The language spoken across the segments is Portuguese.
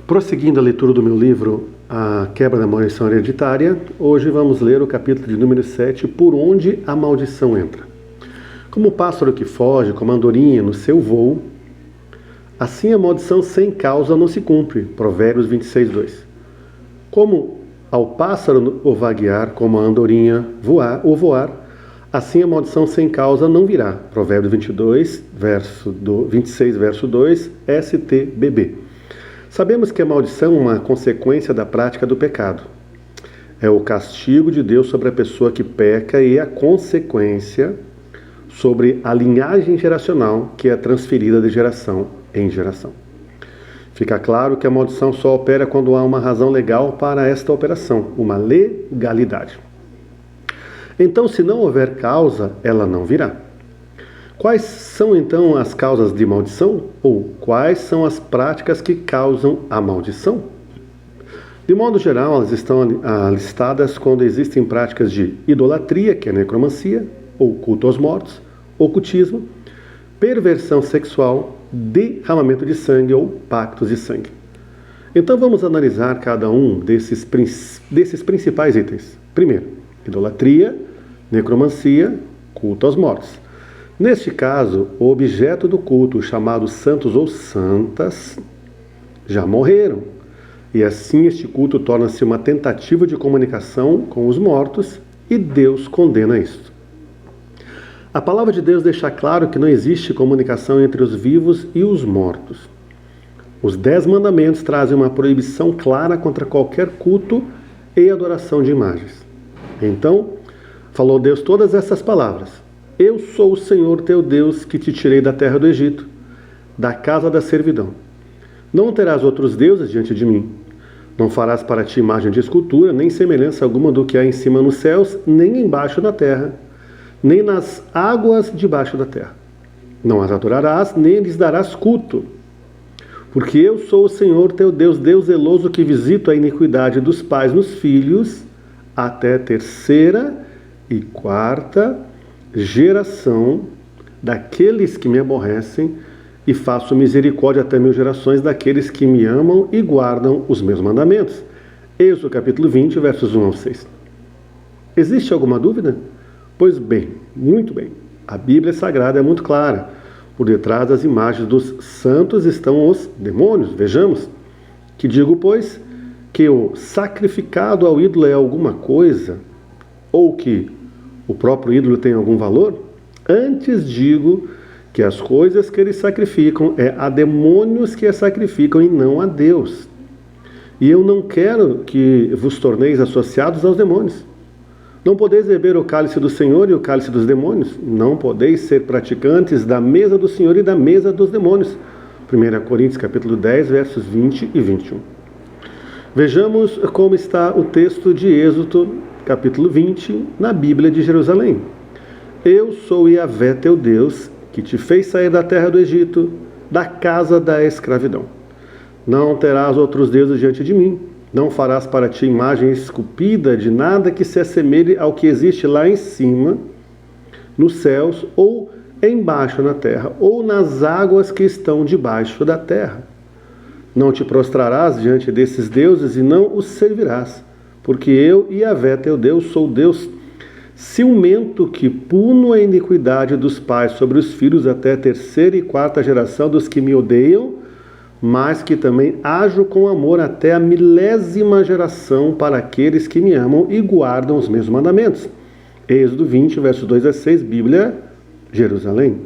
Prosseguindo a leitura do meu livro, A Quebra da Maldição Hereditária, hoje vamos ler o capítulo de número 7, Por Onde a Maldição Entra. Como o pássaro que foge, como a andorinha no seu voo, assim a maldição sem causa não se cumpre. Provérbios 26, 2. Como ao pássaro o vaguear, como a andorinha voar, assim a maldição sem causa não virá. Provérbios 26, verso 2, STBB. Sabemos que a maldição é uma consequência da prática do pecado. É o castigo de Deus sobre a pessoa que peca e a consequência sobre a linhagem geracional que é transferida de geração em geração. Fica claro que a maldição só opera quando há uma razão legal para esta operação, uma legalidade. Então, se não houver causa, ela não virá. Quais são então as causas de maldição? Ou quais são as práticas que causam a maldição? De modo geral, elas estão listadas quando existem práticas de idolatria, que é necromancia, ou culto aos mortos, ocultismo, perversão sexual, derramamento de sangue ou pactos de sangue. Então vamos analisar cada um desses principais itens. Primeiro, idolatria, necromancia, culto aos mortos. Neste caso, o objeto do culto, chamados santos ou santas, já morreram. E assim este culto torna-se uma tentativa de comunicação com os mortos e Deus condena isto. A palavra de Deus deixa claro que não existe comunicação entre os vivos e os mortos. Os 10 mandamentos trazem uma proibição clara contra qualquer culto e adoração de imagens. Então, falou Deus todas essas palavras. Eu sou o Senhor teu Deus que te tirei da terra do Egito, da casa da servidão. Não terás outros deuses diante de mim. Não farás para ti imagem de escultura, nem semelhança alguma do que há em cima nos céus, nem embaixo na terra, nem nas águas debaixo da terra. Não as adorarás, nem lhes darás culto. Porque eu sou o Senhor teu Deus, Deus zeloso, que visito a iniquidade dos pais nos filhos, até 3ª e 4ª geração daqueles que me aborrecem, e faço misericórdia até 1000 gerações daqueles que me amam e guardam os meus mandamentos. Êxodo capítulo 20, versos 1 ao 6. Existe alguma dúvida? Pois bem, muito bem. A Bíblia Sagrada é muito clara. Por detrás das imagens dos santos estão os demônios. Vejamos. Que digo, pois, que o sacrificado ao ídolo é alguma coisa, ou que o próprio ídolo tem algum valor? Antes digo que as coisas que eles sacrificam é a demônios que as sacrificam e não a Deus. E eu não quero que vos torneis associados aos demônios. Não podeis beber o cálice do Senhor e o cálice dos demônios. Não podeis ser praticantes da mesa do Senhor e da mesa dos demônios. 1 Coríntios capítulo 10, versos 20 e 21. Vejamos como está o texto de Êxodo capítulo 20, na Bíblia de Jerusalém. Eu sou Yahvé teu Deus, que te fez sair da terra do Egito, da casa da escravidão. Não terás outros deuses diante de mim. Não farás para ti imagem esculpida de nada que se assemelhe ao que existe lá em cima, nos céus, ou embaixo na terra, ou nas águas que estão debaixo da terra. Não te prostrarás diante desses deuses e não os servirás. Porque eu, Yahvé teu Deus, sou Deus ciumento, que puno a iniquidade dos pais sobre os filhos até 3ª e 4ª geração dos que me odeiam, mas que também ajo com amor até a 1000ª geração para aqueles que me amam e guardam os meus mandamentos. Êxodo 20, versos 2 a 6, Bíblia, Jerusalém.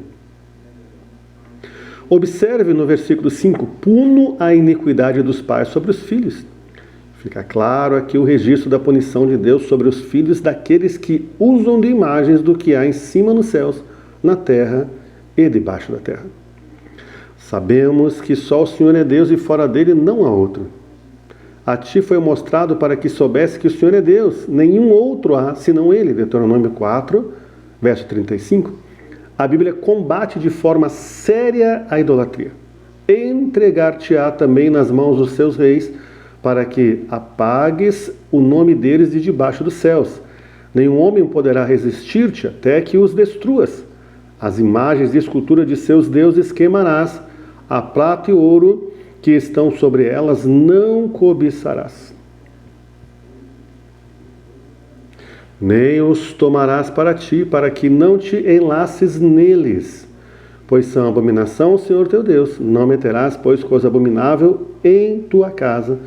Observe no versículo 5, puno a iniquidade dos pais sobre os filhos. Fica claro aqui o registro da punição de Deus sobre os filhos daqueles que usam de imagens do que há em cima nos céus, na terra e debaixo da terra. Sabemos que só o Senhor é Deus e fora dele não há outro. A ti foi mostrado para que soubesse que o Senhor é Deus, nenhum outro há senão ele. Deuteronômio 4, verso 35. A Bíblia combate de forma séria a idolatria. Entregar-te-á também nas mãos dos seus reis, para que apagues o nome deles de debaixo dos céus. Nenhum homem poderá resistir-te até que os destruas. As imagens de escultura de seus deuses queimarás, a prata e ouro que estão sobre elas não cobiçarás, nem os tomarás para ti, para que não te enlaces neles, pois são abominação ao Senhor teu Deus. Não meterás, pois, coisa abominável em tua casa,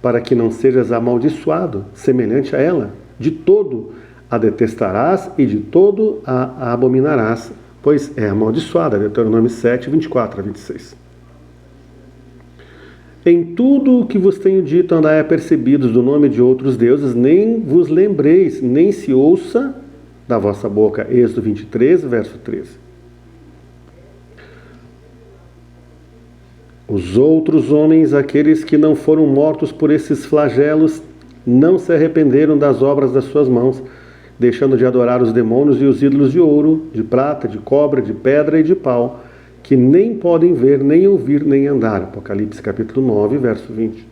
para que não sejas amaldiçoado, semelhante a ela. De todo a detestarás e de todo a abominarás, pois é amaldiçoada. Deuteronômio 7, 24 a 26. Em tudo o que vos tenho dito, andai apercebidos do nome de outros deuses, nem vos lembreis, nem se ouça da vossa boca. Êxodo 23, verso 13. Os outros homens, aqueles que não foram mortos por esses flagelos, não se arrependeram das obras das suas mãos, deixando de adorar os demônios e os ídolos de ouro, de prata, de cobra, de pedra e de pau, que nem podem ver, nem ouvir, nem andar. Apocalipse capítulo 9, verso 20.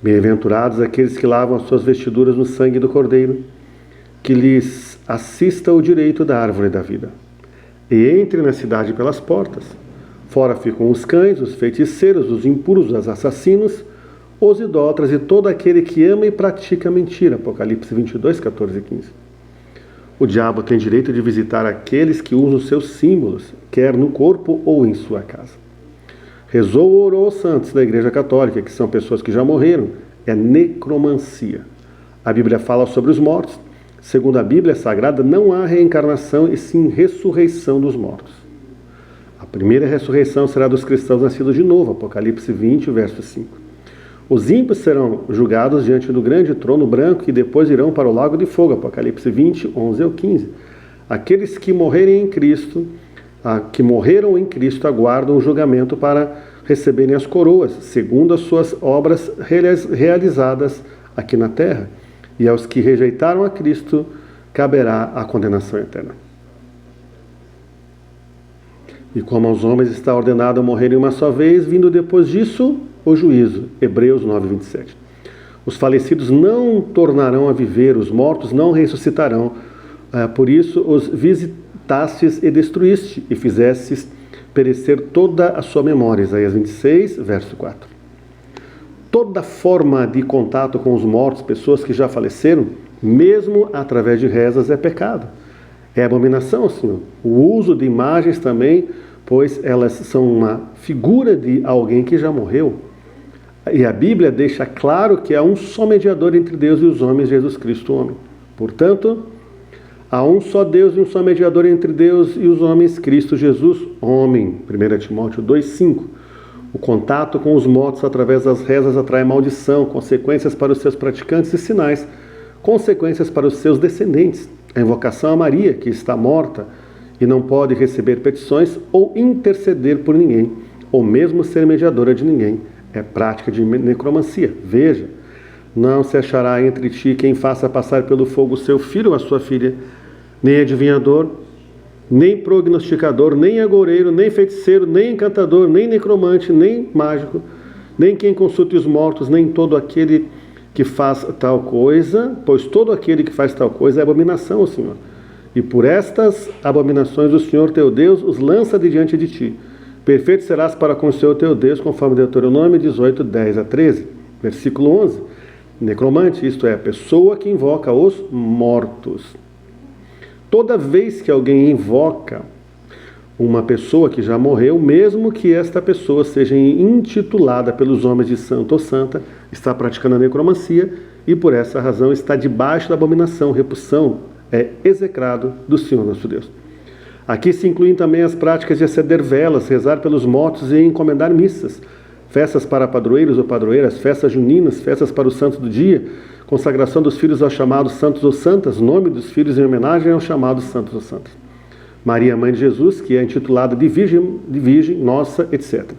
Bem-aventurados aqueles que lavam as suas vestiduras no sangue do Cordeiro, que lhes assista o direito da árvore da vida. E entre na cidade pelas portas. Fora ficam os cães, os feiticeiros, os impuros, os assassinos, os idólatras e todo aquele que ama e pratica mentira. Apocalipse 22, 14 e 15. O diabo tem direito de visitar aqueles que usam seus símbolos, quer no corpo ou em sua casa. Rezou ou orou aos santos da Igreja Católica, que são pessoas que já morreram, é necromancia. A Bíblia fala sobre os mortos. Segundo a Bíblia Sagrada, não há reencarnação e sim ressurreição dos mortos. A primeira ressurreição será dos cristãos nascidos de novo, Apocalipse 20, verso 5. Os ímpios serão julgados diante do grande trono branco e depois irão para o lago de fogo, Apocalipse 20, 11 ao 15. Aqueles que morreram em Cristo aguardam o julgamento para receberem as coroas, segundo as suas obras realizadas aqui na terra. E aos que rejeitaram a Cristo caberá a condenação eterna. E como aos homens está ordenado morrerem uma só vez, vindo depois disso o juízo. Hebreus 9, 27. Os falecidos não tornarão a viver, os mortos não ressuscitarão. Por isso os visitastes e destruíste, e fizestes perecer toda a sua memória. Isaías 26, verso 4. Toda forma de contato com os mortos, pessoas que já faleceram, mesmo através de rezas, é pecado. É abominação, Senhor. O uso de imagens também, pois elas são uma figura de alguém que já morreu. E a Bíblia deixa claro que há um só mediador entre Deus e os homens, Jesus Cristo, homem. Portanto, há um só Deus e um só mediador entre Deus e os homens, Cristo Jesus, homem. 1 Timóteo 2, 5. O contato com os mortos através das rezas atrai maldição, consequências para os seus praticantes e sinais, consequências para os seus descendentes. A invocação a Maria, que está morta e não pode receber petições ou interceder por ninguém, ou mesmo ser mediadora de ninguém, é prática de necromancia. Veja, não se achará entre ti quem faça passar pelo fogo seu filho ou a sua filha, nem adivinhador, nem prognosticador, nem agoureiro, nem feiticeiro, nem encantador, nem necromante, nem mágico, nem quem consulte os mortos, nem todo aquele que faz tal coisa, pois todo aquele que faz tal coisa é abominação ao Senhor. E por estas abominações o Senhor teu Deus os lança de diante de ti. Perfeito serás para com o Senhor teu Deus, conforme Deuteronômio 18, 10 a 13. Versículo 11. Necromante, isto é, a pessoa que invoca os mortos. Toda vez que alguém invoca uma pessoa que já morreu, mesmo que esta pessoa seja intitulada pelos homens de santo ou santa, está praticando a necromancia e por essa razão está debaixo da abominação, repulsão, é execrado do Senhor nosso Deus. Aqui se incluem também as práticas de acender velas, rezar pelos mortos e encomendar missas, festas para padroeiros ou padroeiras, festas juninas, festas para os santos do dia, consagração dos filhos aos chamados santos ou santas, nome dos filhos em homenagem aos chamados santos ou santas. Maria, mãe de Jesus, que é intitulada de virgem, nossa, etc.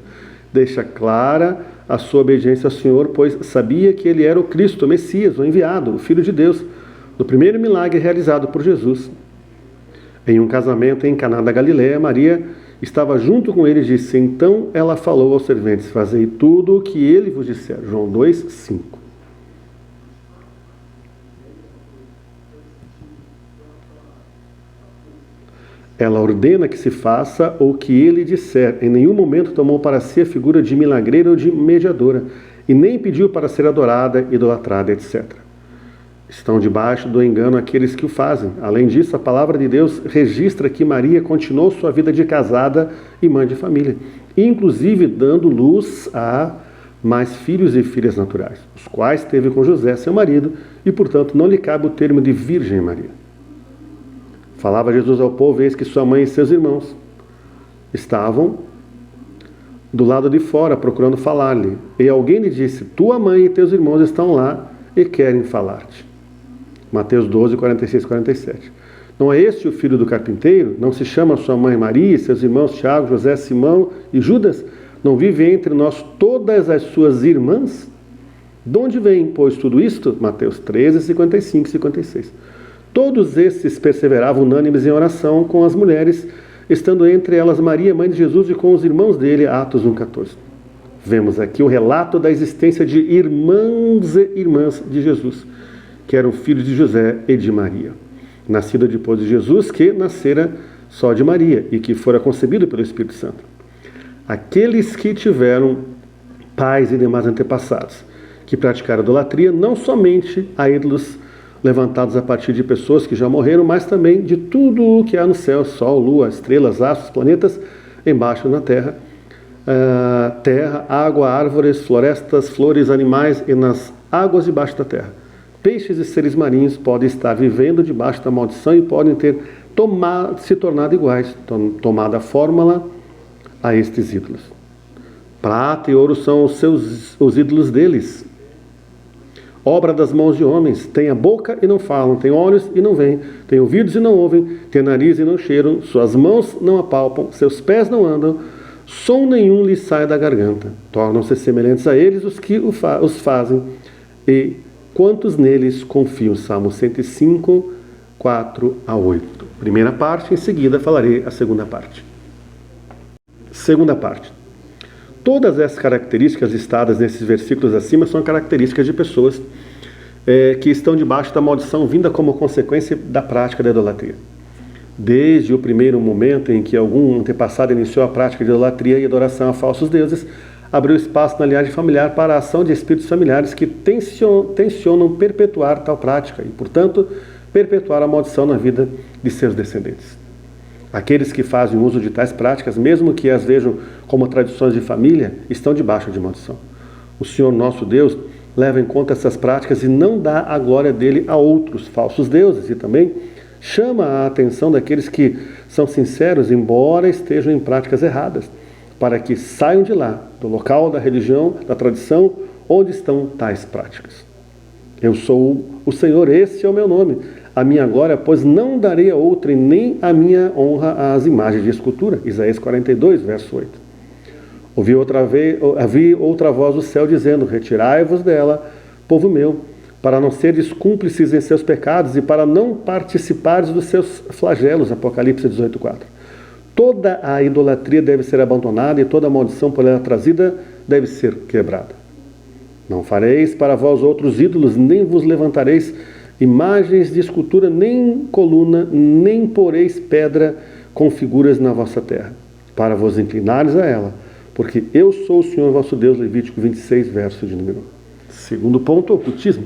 Deixa clara a sua obediência ao Senhor, pois sabia que ele era o Cristo, o Messias, o enviado, o Filho de Deus, no primeiro milagre realizado por Jesus. Em um casamento em Caná da Galileia, Maria estava junto com ele e disse: então ela falou aos serventes: fazei tudo o que ele vos disser. João 2, 5. Ela ordena que se faça o que ele disser. Em nenhum momento tomou para si a figura de milagreira ou de mediadora, e nem pediu para ser adorada, idolatrada, etc. Estão debaixo do engano aqueles que o fazem. Além disso, a palavra de Deus registra que Maria continuou sua vida de casada e mãe de família, inclusive dando luz a mais filhos e filhas naturais, os quais teve com José, seu marido, e, portanto, não lhe cabe o termo de Virgem Maria. Falava Jesus ao povo, eis que sua mãe e seus irmãos estavam do lado de fora, procurando falar-lhe. E alguém lhe disse, tua mãe e teus irmãos estão lá e querem falar-te. Mateus 12, 46, 47. Não é este o filho do carpinteiro? Não se chama sua mãe Maria, seus irmãos Tiago, José, Simão e Judas? Não vive entre nós todas as suas irmãs? De onde vem, pois, tudo isto? Mateus 13, 55 e 56. Todos esses perseveravam unânimes em oração com as mulheres, estando entre elas Maria, mãe de Jesus, e com os irmãos dele, Atos 1,14. Vemos aqui o relato da existência de irmãos e irmãs de Jesus, que eram filhos de José e de Maria, nascida depois de Jesus, que nascera só de Maria e que fora concebido pelo Espírito Santo. Aqueles que tiveram pais e demais antepassados que praticaram idolatria, não somente a ídolos levantados a partir de pessoas que já morreram, mas também de tudo o que há no céu, sol, lua, estrelas, astros, planetas, embaixo na terra, terra, água, árvores, florestas, flores, animais e nas águas debaixo da terra. Peixes e seres marinhos podem estar vivendo debaixo da maldição e podem ter se tornado iguais, tomada a fórmula a estes ídolos. Prata e ouro são os ídolos deles. Obra das mãos de homens, tem a boca e não falam, tem olhos e não veem, tem ouvidos e não ouvem, tem nariz e não cheiram, suas mãos não apalpam, seus pés não andam, som nenhum lhes sai da garganta. Tornam-se semelhantes a eles os que os fazem, e quantos neles confiam. Salmo 105, 4 a 8. Primeira parte, em seguida falarei a segunda parte. Segunda parte. Todas essas características listadas nesses versículos acima são características de pessoas que estão debaixo da maldição vinda como consequência da prática da idolatria. Desde o primeiro momento em que algum antepassado iniciou a prática de idolatria e adoração a falsos deuses, abriu espaço na linhagem familiar para a ação de espíritos familiares que tensionam perpetuar tal prática e, portanto, perpetuar a maldição na vida de seus descendentes. Aqueles que fazem uso de tais práticas, mesmo que as vejam como tradições de família, estão debaixo de maldição. O Senhor nosso Deus leva em conta essas práticas e não dá a glória dele a outros falsos deuses, e também chama a atenção daqueles que são sinceros, embora estejam em práticas erradas, para que saiam de lá, do local da religião, da tradição, onde estão tais práticas. Eu sou o Senhor, esse é o meu nome. A minha glória, pois não darei a outra, e nem a minha honra às imagens de escultura. Isaías 42, verso 8. Ouvi outra voz do céu dizendo, retirai-vos dela, povo meu, para não seres cúmplices em seus pecados e para não participares dos seus flagelos. Apocalipse 18, 4. Toda a idolatria deve ser abandonada e toda a maldição por ela trazida deve ser quebrada. Não fareis para vós outros ídolos, nem vos levantareis imagens de escultura, nem coluna, nem poreis pedra com figuras na vossa terra, para vos inclinares a ela, porque eu sou o Senhor vosso Deus. Levítico 26, verso de número 1. Segundo ponto, ocultismo.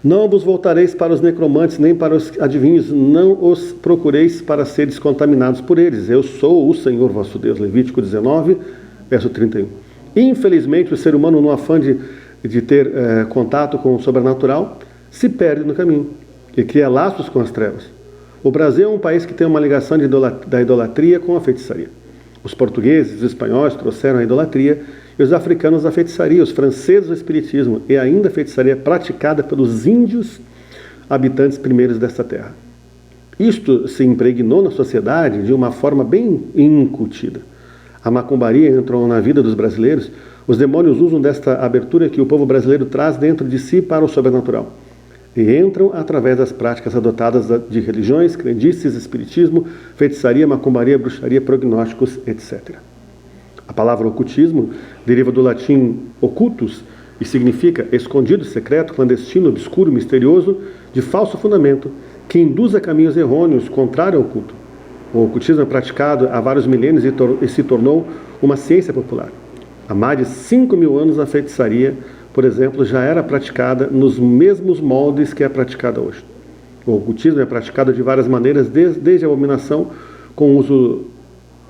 Não vos voltareis para os necromantes, nem para os adivinhos, não os procureis para seres contaminados por eles. Eu sou o Senhor vosso Deus. Levítico 19, verso 31. Infelizmente, o ser humano, no afã de ter contato com o sobrenatural, se perde no caminho e cria laços com as trevas. O Brasil é um país que tem uma ligação da idolatria com a feitiçaria. Os portugueses, os espanhóis trouxeram a idolatria e os africanos a feitiçaria, os franceses o espiritismo e ainda a feitiçaria praticada pelos índios habitantes primeiros desta terra. Isto se impregnou na sociedade de uma forma bem incutida. A macumbaria entrou na vida dos brasileiros. Os demônios usam desta abertura que o povo brasileiro traz dentro de si para o sobrenatural. E entram através das práticas adotadas de religiões, crendices, espiritismo, feitiçaria, macumbaria, bruxaria, prognósticos, etc. A palavra ocultismo deriva do latim occultus e significa escondido, secreto, clandestino, obscuro, misterioso, de falso fundamento, que induz a caminhos errôneos, contrário ao culto. O ocultismo é praticado há vários milênios e se tornou uma ciência popular. Há mais de 5.000 anos a feitiçaria, por exemplo, já era praticada nos mesmos moldes que é praticada hoje. O ocultismo é praticado de várias maneiras, desde a abominação com o uso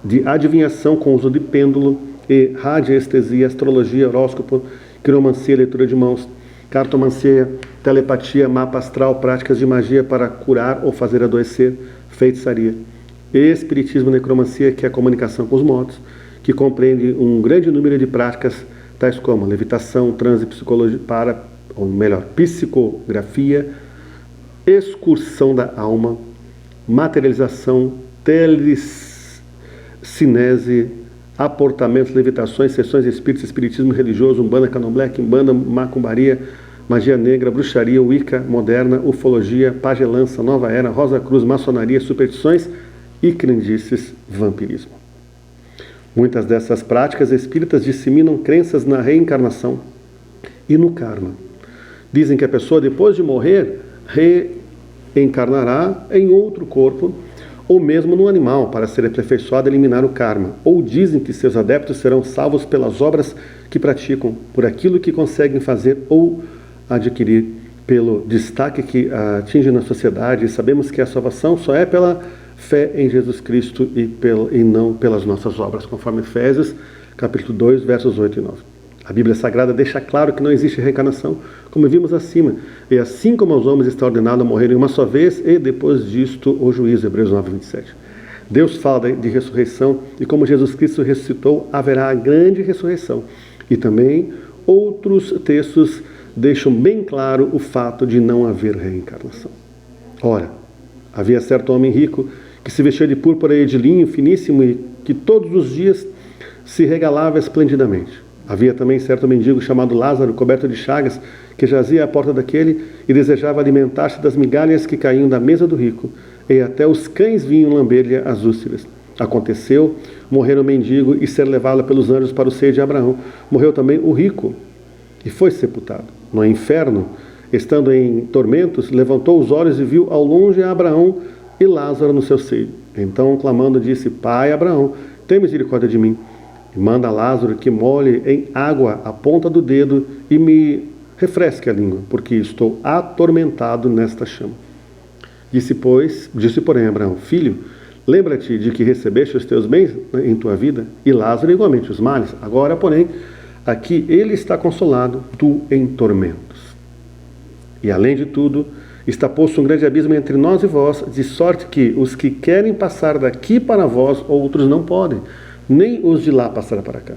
de adivinhação, com o uso de pêndulo e radiestesia, astrologia, horóscopo, quiromancia, leitura de mãos, cartomancia, telepatia, mapa astral, práticas de magia para curar ou fazer adoecer, feitiçaria, espiritismo, necromancia, que é a comunicação com os mortos, que compreende um grande número de práticas, tais como levitação, transe, psicologia, psicografia, excursão da alma, materialização, telecinese, aportamentos, levitações, sessões de espíritos, espiritismo religioso, umbanda, candomblé, quimbanda, macumbaria, magia negra, bruxaria, wicca moderna, ufologia, pagelança, nova era, rosa cruz, maçonaria, superstições e crendices, vampirismo. Muitas dessas práticas espíritas disseminam crenças na reencarnação e no karma. Dizem que a pessoa, depois de morrer, reencarnará em outro corpo ou mesmo no animal para ser aperfeiçoado e eliminar o karma. Ou dizem que seus adeptos serão salvos pelas obras que praticam, por aquilo que conseguem fazer ou adquirir, pelo destaque que atinge na sociedade. E sabemos que a salvação só é pela fé em Jesus Cristo e não pelas nossas obras, conforme Efésios, capítulo 2, versos 8 e 9. A Bíblia Sagrada deixa claro que não existe reencarnação, como vimos acima. E assim como aos homens está ordenado a morrerem uma só vez, e depois disto o juízo, Hebreus 9, 27. Deus fala de ressurreição, e como Jesus Cristo ressuscitou, haverá a grande ressurreição. E também outros textos deixam bem claro o fato de não haver reencarnação. Ora, havia certo homem rico que se vestia de púrpura e de linho finíssimo e que todos os dias se regalava esplendidamente. Havia também certo mendigo chamado Lázaro, coberto de chagas, que jazia à porta daquele e desejava alimentar-se das migalhas que caíam da mesa do rico, e até os cães vinham lamber-lhe as úlceras. Aconteceu morrer o mendigo e ser levado pelos anjos para o seio de Abraão. Morreu também o rico e foi sepultado. No inferno, estando em tormentos, levantou os olhos e viu ao longe a Abraão e Lázaro no seu seio. Então, clamando, disse: Pai Abraão, tem misericórdia de mim, e manda Lázaro que molhe em água a ponta do dedo e me refresque a língua, porque estou atormentado nesta chama. Disse, porém, Abraão: Filho, lembra-te de que recebeste os teus bens em tua vida, e Lázaro igualmente os males. Agora, porém, aqui ele está consolado, tu em tormentos. E além de tudo, está posto um grande abismo entre nós e vós, de sorte que os que querem passar daqui para vós, outros não podem, nem os de lá passar para cá.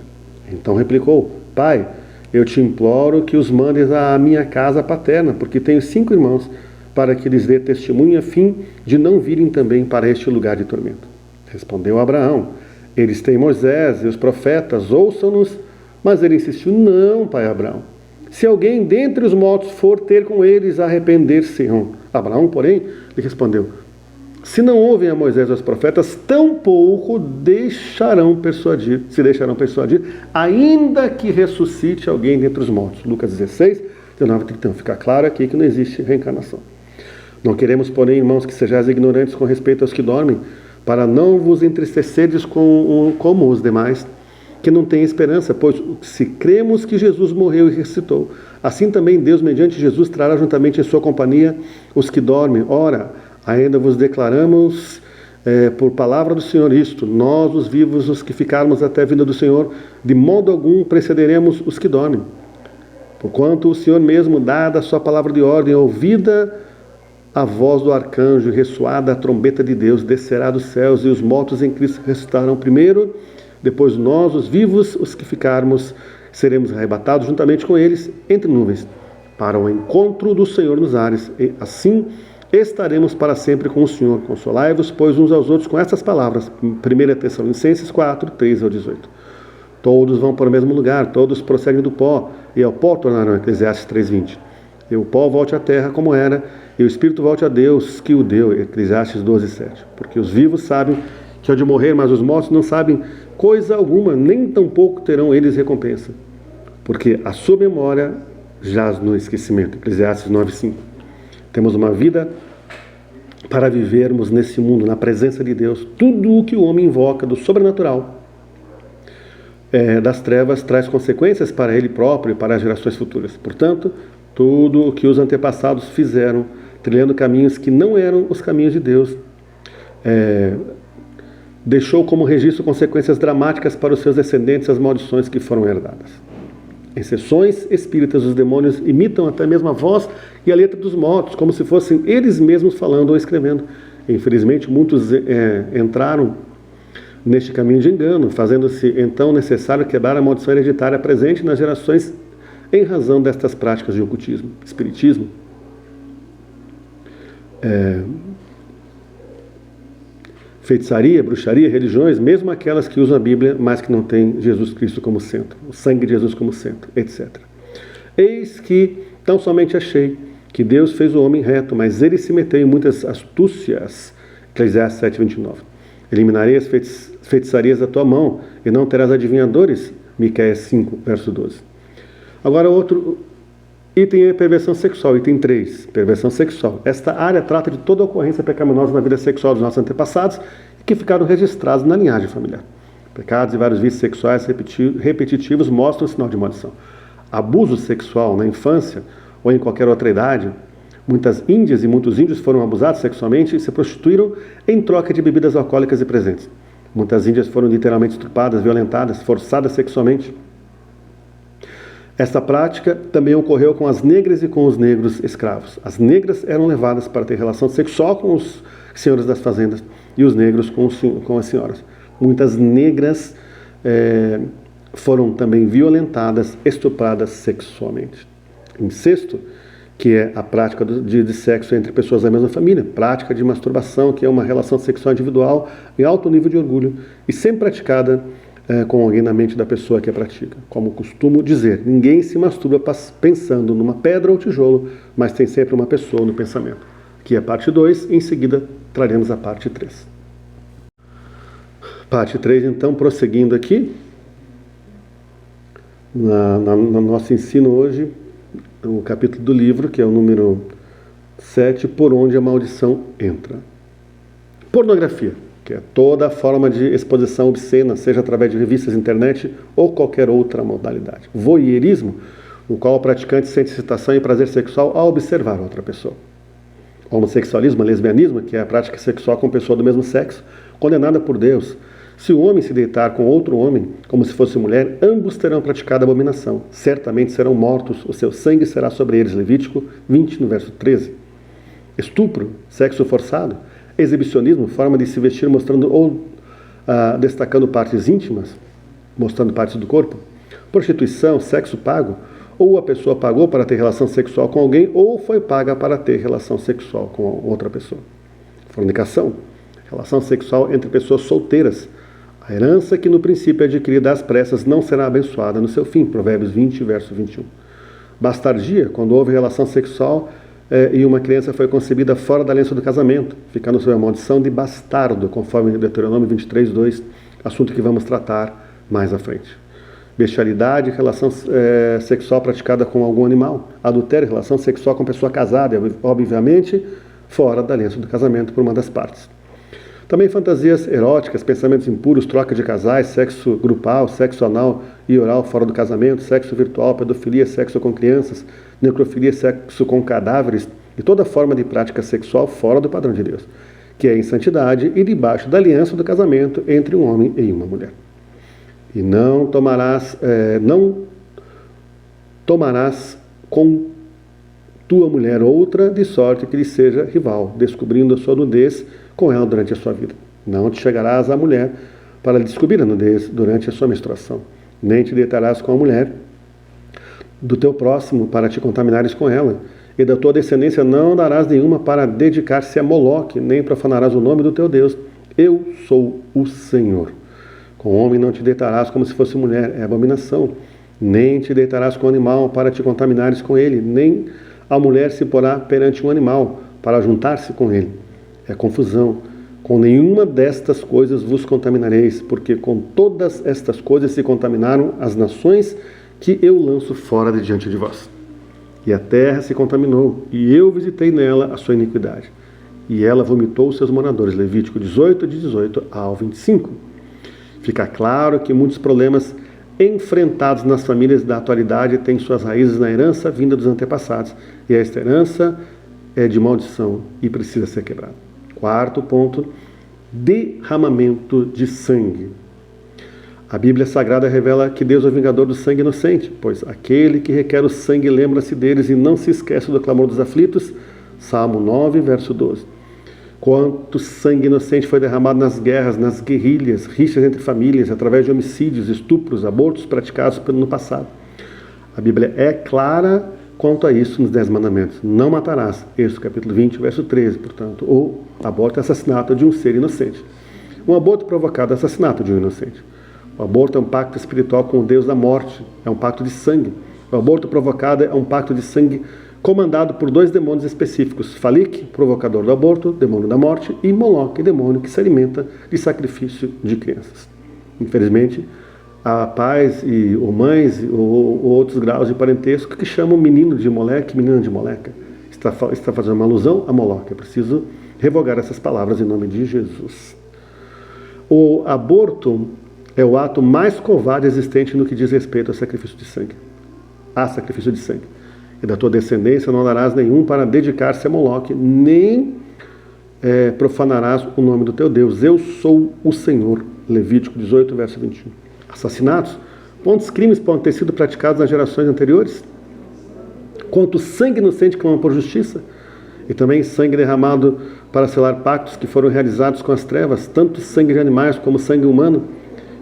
Então replicou: Pai, eu te imploro que os mandes à minha casa paterna, porque tenho 5 irmãos, para que lhes dê testemunho, a fim de não virem também para este lugar de tormento. Respondeu Abraão: Eles têm Moisés e os profetas, ouçam-nos. Mas ele insistiu: Não, pai Abraão. Se alguém dentre os mortos for ter com eles, arrepender-se-ão. Abraão, porém, lhe respondeu: Se não ouvem a Moisés e aos profetas, tampouco se deixarão persuadir, ainda que ressuscite alguém dentre os mortos. Lucas 16, 19 e 31. Fica claro aqui que não existe reencarnação. Não queremos, porém, irmãos, que sejais ignorantes com respeito aos que dormem, para não vos entristeceres como os demais, que não tem esperança, pois se cremos que Jesus morreu e ressuscitou, assim também Deus, mediante Jesus, trará juntamente em sua companhia os que dormem. Ora, ainda vos declaramos por palavra do Senhor isto: nós, os vivos, os que ficarmos até a vinda do Senhor, de modo algum precederemos os que dormem. Porquanto o Senhor mesmo, dada a sua palavra de ordem, ouvida a voz do arcanjo e ressoada a trombeta de Deus, descerá dos céus, e os mortos em Cristo ressuscitarão primeiro. Depois nós, os vivos, os que ficarmos, seremos arrebatados juntamente com eles entre nuvens, para o encontro do Senhor nos ares, e assim estaremos para sempre com o Senhor. Consolai-vos, pois, uns aos outros com essas palavras. 1 Tessalonicenses 4, 13 ao 18. Todos vão para o mesmo lugar, todos procedem do pó, e ao pó tornarão. Eclesiastes 3:20. E o pó volte à terra como era, e o espírito volte a Deus que o deu. Eclesiastes 12:7. Porque os vivos sabem que hão de morrer, mas os mortos não sabem coisa alguma, nem tampouco terão eles recompensa, porque a sua memória jaz no esquecimento. Eclesiastes 9:5. Temos uma vida para vivermos nesse mundo, na presença de Deus. Tudo o que o homem invoca do sobrenatural, das trevas, traz consequências para ele próprio e para as gerações futuras. Portanto, tudo o que os antepassados fizeram, trilhando caminhos que não eram os caminhos de Deus, deixou como registro consequências dramáticas para os seus descendentes, as maldições que foram herdadas. Em sessões espíritas, os demônios imitam até mesmo a voz e a letra dos mortos, como se fossem eles mesmos falando ou escrevendo. Infelizmente, muitos entraram neste caminho de engano, fazendo-se então necessário quebrar a maldição hereditária presente nas gerações em razão destas práticas de ocultismo, espiritismo, feitiçaria, bruxaria, religiões, mesmo aquelas que usam a Bíblia, mas que não têm Jesus Cristo como centro, o sangue de Jesus como centro, etc. Eis que tão somente achei que Deus fez o homem reto, mas ele se meteu em muitas astúcias. Eclesiastes 7:29. Eliminarei as feitiçarias da tua mão, e não terás adivinhadores. Miqueias 5, verso 12. Agora outro item é perversão sexual, item 3, perversão sexual. Esta área trata de toda ocorrência pecaminosa na vida sexual dos nossos antepassados que ficaram registrados na linhagem familiar. Pecados e vários vícios sexuais repetitivos mostram o sinal de maldição. Abuso sexual na infância ou em qualquer outra idade. Muitas índias e muitos índios foram abusados sexualmente e se prostituíram em troca de bebidas alcoólicas e presentes. Muitas índias foram literalmente estupradas, violentadas, forçadas sexualmente. Esta prática também ocorreu com as negras e com os negros escravos. As negras eram levadas para ter relação sexual com os senhores das fazendas e os negros com as senhoras. Muitas negras foram também violentadas, estupradas sexualmente. Incesto, que é a prática de sexo entre pessoas da mesma família, prática de masturbação, que é uma relação sexual individual em alto nível de orgulho e sempre praticada com alguém na mente da pessoa que a pratica. Como costumo dizer, ninguém se masturba pensando numa pedra ou tijolo, mas tem sempre uma pessoa no pensamento. Aqui é a parte 2, em seguida traremos a parte 3. Parte 3, então, prosseguindo aqui, no nosso ensino hoje, o capítulo do livro, que é o número 7, por onde a maldição entra. Pornografia, que é toda forma de exposição obscena, seja através de revistas, internet ou qualquer outra modalidade. Voyeurismo, no qual o praticante sente excitação e prazer sexual ao observar outra pessoa. Homossexualismo, lesbianismo, que é a prática sexual com pessoa do mesmo sexo, condenada por Deus. Se o homem se deitar com outro homem, como se fosse mulher, ambos terão praticado abominação. Certamente serão mortos, o seu sangue será sobre eles. Levítico 20, no verso 13. Estupro, sexo forçado, exibicionismo, forma de se vestir mostrando ou destacando partes íntimas, mostrando partes do corpo. Prostituição, sexo pago, ou a pessoa pagou para ter relação sexual com alguém, ou foi paga para ter relação sexual com outra pessoa. Fornicação, relação sexual entre pessoas solteiras. A herança que no princípio é adquirida às pressas não será abençoada no seu fim. Provérbios 20, verso 21. Bastardia, quando houve relação sexual e uma criança foi concebida fora da aliança do casamento, ficando sob a maldição de bastardo, conforme Deuteronômio 23, 2, assunto que vamos tratar mais à frente. Bestialidade, relação sexual praticada com algum animal. Adultério, relação sexual com pessoa casada, obviamente fora da aliança do casamento por uma das partes. Também fantasias eróticas, pensamentos impuros, troca de casais, sexo grupal, sexo anal e oral fora do casamento, sexo virtual, pedofilia, sexo com crianças, necrofilia, sexo com cadáveres e toda forma de prática sexual fora do padrão de Deus, que é insantidade e debaixo da aliança do casamento entre um homem e uma mulher. E não tomarás com tua mulher outra, de sorte que lhe seja rival, descobrindo a sua nudez com ela durante a sua vida. Não te chegarás à mulher para descobrir a nudez durante a sua menstruação, nem te deitarás com a mulher do teu próximo para te contaminares com ela, e da tua descendência não darás nenhuma para dedicar-se a Moloque, nem profanarás o nome do teu Deus. Eu sou o Senhor. Com homem não te deitarás como se fosse mulher, é abominação. Nem te deitarás com animal para te contaminares com ele, nem a mulher se porá perante um animal para juntar-se com ele. É confusão. Com nenhuma destas coisas vos contaminareis, porque com todas estas coisas se contaminaram as nações que eu lanço fora de diante de vós. E a terra se contaminou, e eu visitei nela a sua iniquidade. e ela vomitou os seus moradores. Levítico 18, de 18 ao 25. Fica claro que muitos problemas enfrentados nas famílias da atualidade têm suas raízes na herança vinda dos antepassados. E esta herança é de maldição e precisa ser quebrada. Quarto ponto, derramamento de sangue. A Bíblia Sagrada revela que Deus é o vingador do sangue inocente, pois aquele que requer o sangue lembra-se deles e não se esquece do clamor dos aflitos. Salmo 9, verso 12. Quanto sangue inocente foi derramado nas guerras, nas guerrilhas, rixas entre famílias, através de homicídios, estupros, abortos praticados no passado. A Bíblia é clara quanto a isso nos 10 mandamentos. Não matarás. Êxodo capítulo 20, verso 13. Portanto, o aborto é assassinato de um ser inocente. Um aborto provocado é assassinato de um inocente. O aborto é um pacto espiritual com o Deus da morte. É um pacto de sangue. O aborto provocado é um pacto de sangue comandado por 2 demônios específicos: Falik, provocador do aborto, demônio da morte, e Moloque, demônio que se alimenta de sacrifício de crianças. Infelizmente, há pais ou mães ou outros graus de parentesco que chamam menino de Moleque, menina de Moleca. Está fazendo uma alusão a Moloque. É preciso revogar essas palavras em nome de Jesus. O aborto é o ato mais covarde existente no que diz respeito ao sacrifício de sangue. Há sacrifício de sangue. E da tua descendência não darás nenhum para dedicar-se a Moloque, nem profanarás o nome do teu Deus. Eu sou o Senhor. Levítico 18, verso 21. Assassinatos. Quantos crimes podem ter sido praticados nas gerações anteriores? Quanto sangue inocente clama por justiça? E também sangue derramado para selar pactos que foram realizados com as trevas, tanto sangue de animais como sangue humano,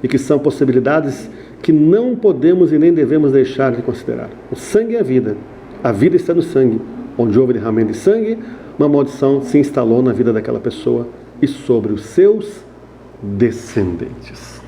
e que são possibilidades que não podemos e nem devemos deixar de considerar. O sangue é a vida. A vida está no sangue. Onde houve derramamento de sangue, uma maldição se instalou na vida daquela pessoa e sobre os seus descendentes.